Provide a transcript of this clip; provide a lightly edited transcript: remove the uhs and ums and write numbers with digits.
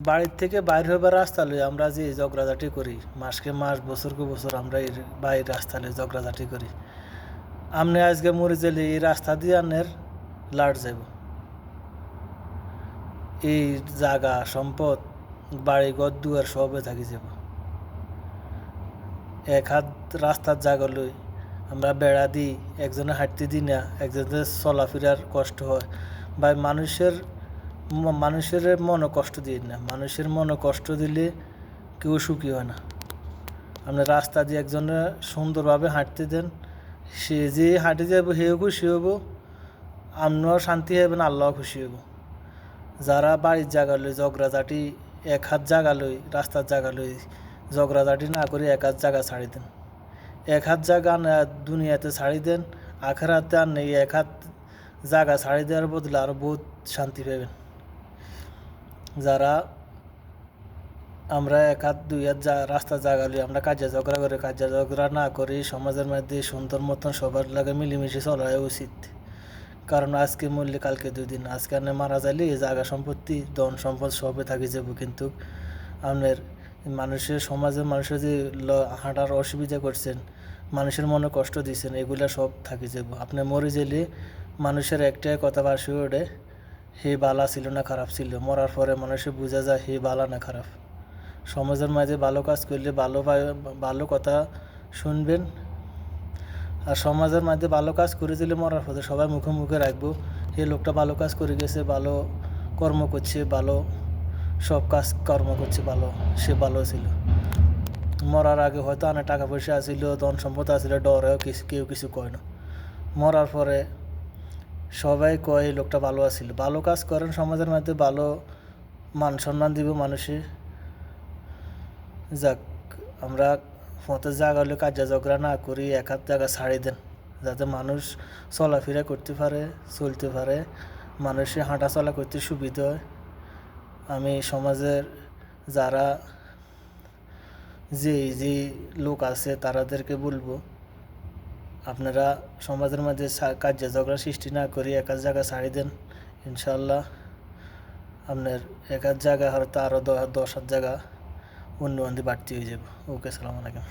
বাড়ির থেকে বাইর হইবার রাস্তা লই আমরা যে ঝগড়াঝাটি করি, মাসকে মাস বছরকে বছর আমরা এই বাইর রাস্তা লই ঝগড়াঝাটি করি। আমনে আজকে মরে গেলে এই রাস্তা দিয়ে আনের লাট যাব, এই জায়গা সম্পদ বাড়ি ঘর দুয়ার সবে থাকি যাব। এক হাত রাস্তার জায়গা লই আমরা বেড়া দিই, একজনে হাঁটতে দিই না, একজনের চলাফেরার কষ্ট হয়। বা মানুষের মনে কষ্ট দিই না, মানুষের মনে কষ্ট দিলে কেউ সুখী হয় না। আপনি রাস্তা দিয়ে একজনে সুন্দরভাবে হাঁটতে দেন, সে যে হাঁটে যাবো সেও খুশি হব, আপনিও শান্তি হবেন, আল্লাহ খুশি হব। যারা বাড়ির জায়গা লই ঝগড়াঝাটি, এক হাত জায়গা লই রাস্তার জায়গা লই ঝগড়াঝাটি না করে এক হাত জায়গা ছাড়ি দেন। এক হাত জায়গা দুনিয়াতে ছাড়ি দেন, আখেরাতে আর নেই এক হাত জায়গা ছাড়ি দেওয়ার বদলে আরও বহুত শান্তি পাবেন। যারা আমরা এক হাত দুই হাত রাস্তার জায়গা লই আমরা কাজে ঝগড়া করে, কাজে ঝগড়া না করি সমাজের মধ্যে সুন্দর মতন সবার লাগে মিলেমিশে চলা উচিত। কারণ আজকে মরলে কালকে দুই দিন, আজকে আপনি মারা যাইলে এই জায়গা সম্পত্তি ধন সম্পদ সবে থাকি যাব, কিন্তু আপনার মানুষের সমাজের মানুষের যে হাঁটার অসুবিধা করছেন, মানুষের মনে কষ্ট দিচ্ছেন, এগুলা সব থাকি যাব। আপনি মরে গেলে মানুষের একটাই কথা বাসি ওঠে, হে বালা ছিল না খারাপ ছিল। মরার পরে মানুষের বোঝা যায় হে বালা না খারাপ। সমাজের মাঝে ভালো কাজ করলে ভালো কথা শুনবেন, আর সমাজের মধ্যে ভালো কাজ করে দিলে মরার পথে সবাই মুখে মুখে রাখবো, এই লোকটা ভালো কাজ করে গেছে, ভালো কর্ম করছে, ভালো সব কাজ কর্ম করছে, ভালো সে ভালো ছিল। মরার আগে হয়তো অনেক টাকা পয়সা আসিল, ধন সম্পদ আসিল, ডরেও কেউ কিছু কয় না। মরার পরে সবাই কয় এই লোকটা ভালো আসিল। ভালো কাজ করেন, সমাজের মধ্যে ভালো মান সম্মান দিব মানুষে। যাক, আমরা ফতের জায়গা হলে কাজে ঝগড়া না করি, এক হাত জায়গা ছাড়ি দেন, যাতে মানুষ চলাফেরা করতে পারে, চলতে পারে, মানুষের হাঁটা চলা করতে সুবিধা হয়। আমি সমাজের যারা যে লোক আছে তাদেরকে বলবো, আপনারা সমাজের মধ্যে কাজে ঝগড়া সৃষ্টি না করি এক হাত জায়গা ছাড়ি দেন, ইনশাল্লাহ আপনার এক হাত জায়গা হয়তো আরও 10 হাত জায়গা অন্য বাড়তি হয়ে যাবে। ওকে, আসসালামু আলাইকুম।